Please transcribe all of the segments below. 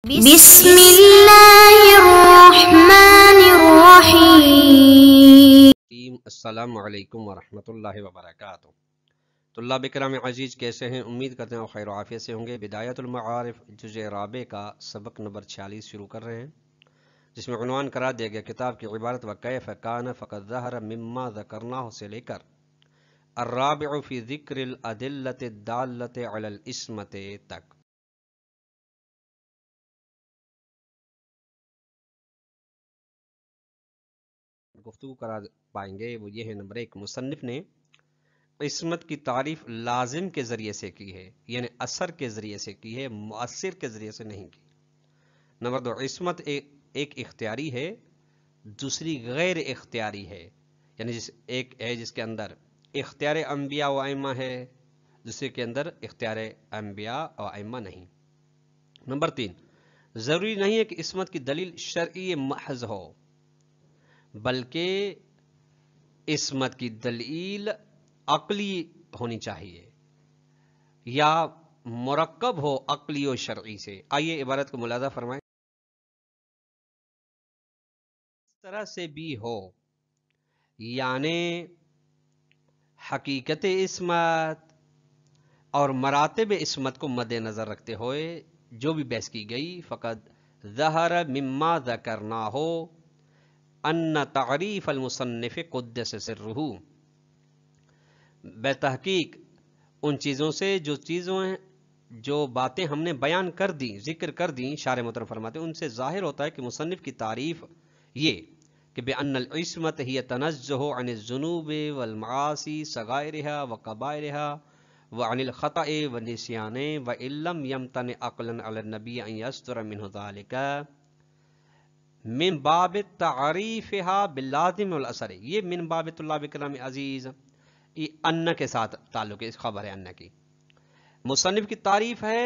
بسم اللہ الرحمن الرحیم۔ السلام علیکم ورحمۃ اللہ وبرکاتہ۔ طلاب کرام عزیز، کیسے ہیں؟ امید کرتے ہیں خیر و عافیت سے ہوں گے۔ بدایت المعارف جزء رابع کا سبق نمبر 46 شروع کر رہے ہیں، جس میں عنوان قرار دیا گیا کتاب کی عبارت وکیف کان فقد ظہر مما ذکرناہ سے لے کر الرابع فی ذکر الادلۃ الدالۃ علی العصمۃ تک۔ گفتگو کرا پائیں گے وہ یہ ہے، نمبر 1، مصنف نے عصمت کی تعریف لازم کے ذریعے سے کی ہے، یعنی اثر کے ذریعے سے کی ہے، مؤثر کے ذریعے سے نہیں کی۔ نمبر 2، عصمت ایک اختیاری ہے، دوسری غیر اختیاری ہے، یعنی ایک ہے جس کے اندر اختیار انبیاء و ائمہ ہے، دوسرے کے اندر اختیار انبیاء و ائمہ نہیں۔ نمبر 3، ضروری نہیں ہے کہ عصمت کی دلیل شرعی محض ہو، بلکہ عصمت کی دلیل عقلی ہونی چاہیے یا مرکب ہو عقلی و شرعی سے۔ آئیے عبارت کو ملاحظہ فرمائیں۔ اس طرح سے بھی ہو، یعنی حقیقت عصمت اور مراتب عصمت کو مد نظر رکھتے ہوئے جو بھی بحث کی گئی، فقط ظہر مما ذکرنا ہو ان تعریف المصنف قدس سرہ، بے تحقیق ان چیزوں سے جو باتیں ہم نے بیان کر دی، ذکر کر دی، شارح محترم فرماتے ہیں ان سے ظاہر ہوتا ہے کہ مصنف کی تعریف یہ کہ بأن العصمت ہی تنزہ عن الذنوب والمعاصی صغائرها وکبائرها وعن الخطأ والنسیان وإن لم يمتنع عقلا على النبي ان يستر منه ذلك من باب تعریفها باللازم والاثر۔ یہ من باب طلاب کرام عزیز یہ ان کے ساتھ تعلق ہے، اس خبر ہے ان کی۔ مصنف کی تعریف ہے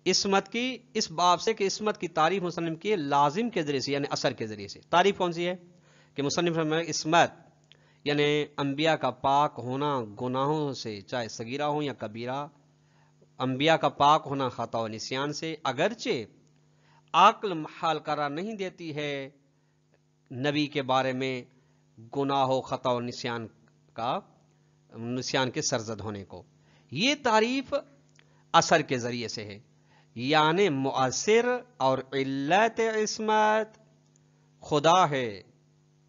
عصمت کی اس باب سے کہ عصمت کی تعریف مصنف کی لازم کے ذریعے سے، یعنی اثر کے ذریعے سے۔ تعریف کون سی ہے؟ کہ مصنف فرمایا عصمت یعنی انبیاء کا پاک ہونا گناہوں سے، چاہے صغیرہ ہو یا کبیرہ، انبیاء کا پاک ہونا خطا و نسیان سے، اگرچہ عقل محال قرار نہیں دیتی ہے نبی کے بارے میں گناہ و خطا و نسیان کے سرزد ہونے کو۔ یہ تعریف اثر کے ذریعے سے ہے، یعنی مؤثر اور علت عصمت خدا ہے،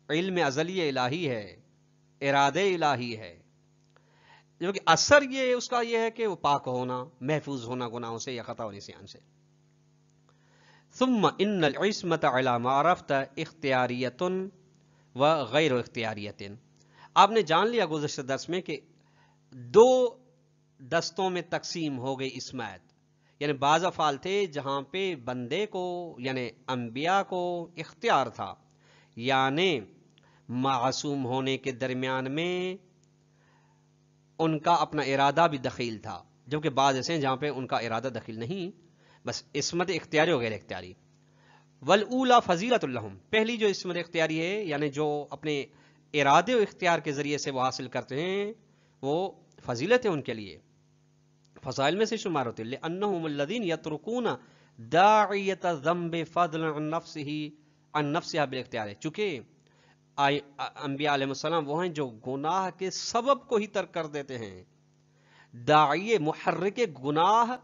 علم ازلی الہی ہے، ارادے الہی ہے، جو کہ اثر اس کا یہ ہے کہ وہ پاک ہونا، محفوظ ہونا گناہوں سے یا خطا و نسیان سے۔ ثم ان العصمت علی ما عرفت اختیاریت و غیر اختیاریت۔ آپ نے جان لیا گزشتہ درس میں کہ دو دستوں میں تقسیم ہو گئی عصمت، یعنی بعض افعال تھے جہاں پہ بندے کو یعنی انبیاء کو اختیار تھا، یعنی معصوم ہونے کے درمیان میں ان کا اپنا ارادہ بھی دخیل تھا، جبکہ بعض ایسے ہیں جہاں پہ ان کا ارادہ دخیل نہیں، بس عصمت اختیاری و غیر اختیاری۔ والاولی فضیلۃ لہم، پہلی جو عصمت اختیاری ہے یعنی جو اپنے ارادے و اختیار کے ذریعے سے وہ حاصل کرتے ہیں، وہ فضیلت ہے ان کے لیے، فضائل میں سے شمار ہوتے ہیں۔ لأنہم الذین یترکون داعیۃ الذنب فضلا عن نفسها بالاختیار، چونکہ انبیاء علیہ السلام وہ ہیں جو گناہ کے سبب کو ہی ترک کر دیتے ہیں۔ داعی محرک گناہ،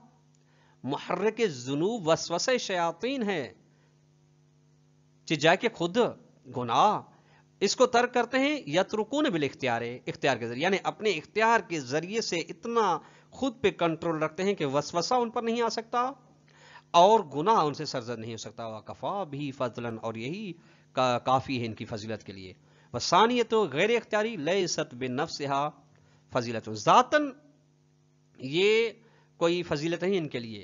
محرک ذنوب وسوسہ شیاطین ہے، جا کے خود گناہ اس کو ترک کرتے ہیں، یترکون بالاختیار، اختیار کے ذریعے، یعنی اپنے اختیار کے ذریعے سے اتنا خود پہ کنٹرول رکھتے ہیں کہ وسوسہ ان پر نہیں آ سکتا اور گناہ ان سے سرزد نہیں ہو سکتا۔ وکفا بھی فضلا، اور یہی کافی ہے ان کی فضیلت کے لیے۔ وثانیۃ غیر اختیاری لیست بنفسها فضیلت، ذاتاً یہ کوئی فضیلت نہیں ان کے لیے،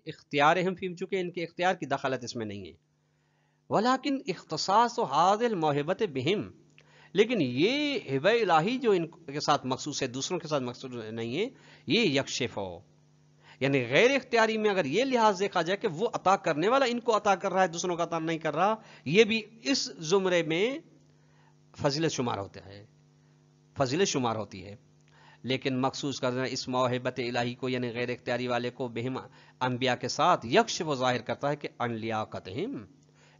اختیارہم فیم، چونکہ ان کے اختیار کی دخالت اس میں نہیں ہے۔ ولیکن اختصاص هذه الموہبۃ بہم، لیکن یہ ہبہ الہی جو ان کے ساتھ مخصوص ہے، دوسروں کے ساتھ مخصوص نہیں ہے، یہ یکشف ہو، یعنی غیر اختیاری میں اگر یہ لحاظ دیکھا جائے کہ وہ عطا کرنے والا ان کو عطا کر رہا ہے، دوسروں کا عطا نہیں کر رہا، یہ بھی اس زمرے میں فضیلت شمار ہوتا ہے، فضیلت شمار ہوتی ہے۔ لیکن مخصوص کر دینا اس موہبت الہی کو یعنی غیر اختیاری والے کو بہم انبیاء کے ساتھ یکش وہ ظاہر کرتا ہے کہ ان لیاقتہم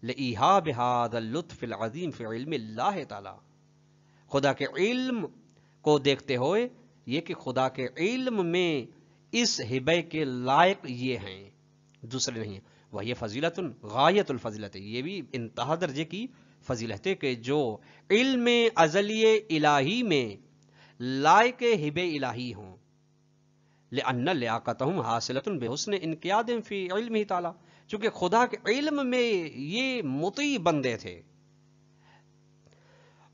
لایحاب ھذا اللطف العظیم فی علم اللہ تعالی، خدا کے علم کو دیکھتے ہوئے یہ کہ خدا کے علم میں اس ہبے کے لائق یہ ہیں، دوسرے نہیں، وہ یہ فضیلت غایت الفضیلت ہے، یہ بھی انتہا درجے کی فضیلت ہے کہ جو علم ازلی الہی میں لائق ہبے الہی ہوں، لأن لیاقتہم حاصلۃ بحسن انقیادہم فی علمہ تعالی، چونکہ خدا کے علم میں یہ مطیع بندے تھے۔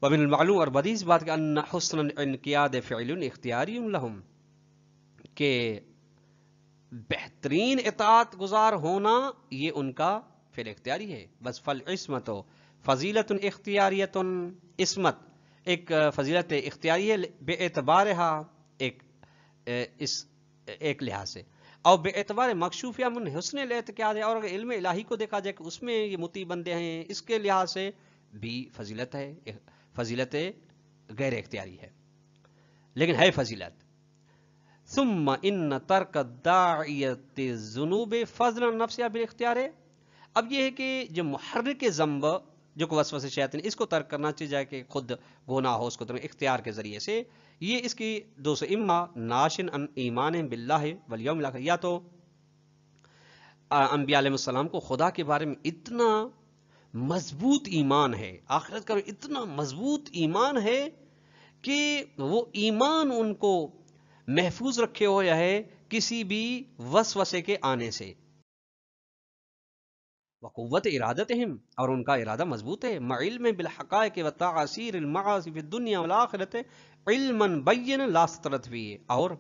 ومن المعلوم، اور بدیہی بات کہ ان حسن انقیاد فعل اختیاری لہم، کہ بہترین اطاعت گزار ہونا یہ ان کا فعل اختیاری ہے۔ بس فالعصمت فضیلت اختیاریت، عصمت ایک فضیلت اختیاری ہے بے اعتبارہا، ایک لحاظ سے، اور بے اعتبار مکشوفیہ من حسن الاعتقاد ہے، اور اگر علم الہی کو دیکھا جائے کہ اس میں یہ مطیع بندے ہیں، اس کے لحاظ سے بھی فضیلت ہے، فضیلت غیر اختیاری ہے لیکن ہے فضیلت۔ ثم ان ترک الداعیت الذنوب فضلا نفسیہ بالاختیار، اب یہ ہے کہ جو محرک ذنب جو کہ وسوسہ شیاطین، اس کو ترک کرنا چاہیے کہ خود گناہ ہو، اس کو ترک اختیار کے ذریعے سے، یہ اس کی دو سو اما ناشن ان ایمان باللہ والیوم الاخر، یا تو انبیاء علیہ السلام کو خدا کے بارے میں اتنا مضبوط ایمان ہے، آخرت کا اتنا مضبوط ایمان ہے کہ وہ ایمان ان کو محفوظ رکھے ہوئے ہے کسی بھی وسوسے کے آنے سے، وقوت ارادتہم، اور ان کا ارادہ مضبوط ہے، مع علم بالحقائق وتعاصیر المعاصی فی الدنیا والآخرت علما بینا لا سطرت فیہ، اور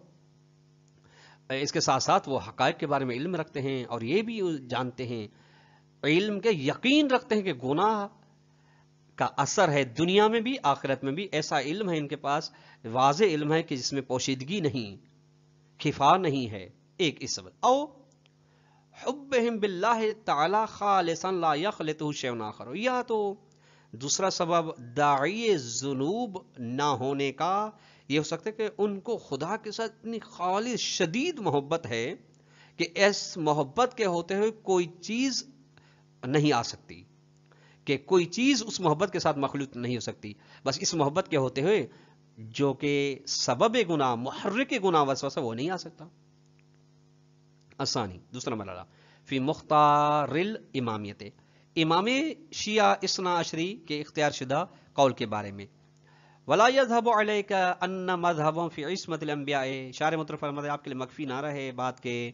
اس کے ساتھ ساتھ وہ حقائق کے بارے میں علم رکھتے ہیں اور یہ بھی جانتے ہیں، علم کے یقین رکھتے ہیں کہ گناہ کا اثر ہے دنیا میں بھی آخرت میں بھی، ایسا علم ہے ان کے پاس، واضح علم ہے کہ جس میں پوشیدگی نہیں، خفا نہیں ہے، ایک اس سبب، او حبہم باللہ تعالی خالصا لا یخلطہ شیء آخر، یا تو دوسرا سبب داعی ذنوب نہ ہونے کا یہ ہو سکتا ہے کہ ان کو خدا کے ساتھ اتنی خالص شدید محبت ہے کہ اس محبت کے ہوتے ہوئے کوئی چیز نہیں آ سکتی، کہ کوئی چیز اس محبت کے ساتھ مخلوط نہیں ہو سکتی، بس اس محبت کے ہوتے ہوئے جو کہ سبب گناہ محرک گناہ وسوسہ وہ نہیں آ سکتا۔ آسانی دوسرا مرحلہ فی مختار الامامیت، امام شیعہ اثنا عشری کے اختیار شدہ قول کے بارے میں، ولا یذهب علیک ان مذہبوں فی عصمت الانبیاء، شارح مطرف فرماتے آپ کے لیے مخفی نہ رہے بات کہ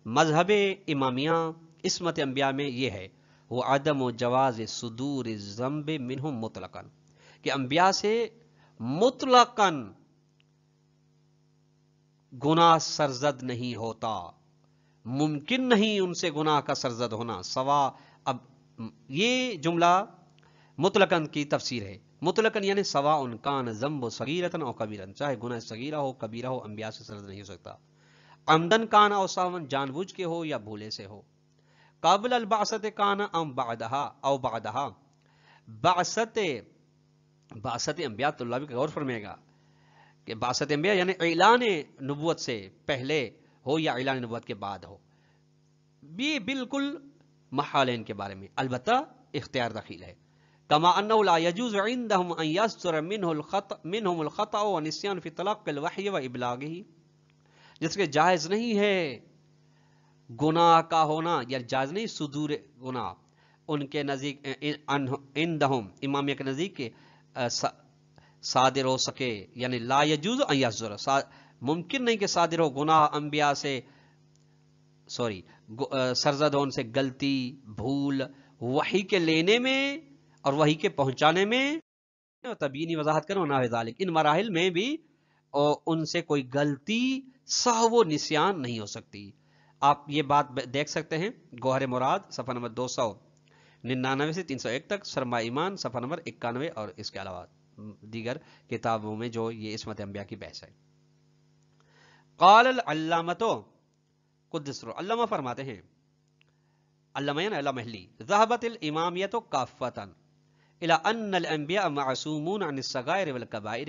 مذہب امامیہ عصمت انبیاء میں یہ ہے، وہ عدم و جواز صدور الذنب منہم مطلقاً، کہ انبیاء سے مطلقاً گناہ سرزد نہیں ہوتا، ممکن نہیں ان سے گناہ کا سرزد ہونا، سوا، اب یہ جملہ مطلقاً کی تفسیر ہے، مطلقاً یعنی سوا ان کان ذنب صغیرۃ او کبیرۃ، چاہے گناہ صغیرہ ہو کبیرہ ہو، انبیاء سے سرزد نہیں ہو سکتا، عمدن کان او سہوا، جان بوجھ کے ہو یا بھولے سے ہو، قابل البعثت کان ام بعدہا او بعدہا، بعثت انبیاء تو اللہ بھی غور فرمائے گا کہ بعثت انبیاء یعنی اعلان نبوت سے پہلے ہو یا اعلان نبوت کے بعد ہو، یہ بالکل محالین کے بارے میں البتہ اختیار دخیل ہے، کما انه لا يجوز عندهم ان يصدر منهم الخطأ والنسيان في تلقي الوحي وابلاغه، جس کے جائز نہیں ہے گناہ کا ہونا، یا جائز نہیں صدور گناہ ان کے نزدیک، عندهم امامیہ کے نزدیک کے صادر ہو سکے، یعنی لا يجوز ان يصدر، ممکن نہیں کہ صادر ہو گناہ انبیاء سے، سرزد ہو ان سے غلطی بھول وحی کے لینے میں اور وحی کے پہنچانے میں، تبیینی وضاحت کرو نہ ذالک، ان مراحل میں بھی ان سے کوئی غلطی سہو و نسیان نہیں ہو سکتی۔ آپ یہ بات دیکھ سکتے ہیں گوہر مراد صفحہ نمبر 299 سے 301 تک، سرمایہ ایمان صفحہ نمبر 91، اور اس کے علاوہ دیگر کتابوں میں جو یہ عصمت انبیاء کی بحث ہے۔ قال العلامۃ قدس روح، علامہ فرماتے ہیں، علامہ یعنی علامہ محلی، ذهبت الامامیۃ کافۃ الی ان الانبیاء معصومون عن الصغائر والکبائر،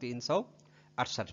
368।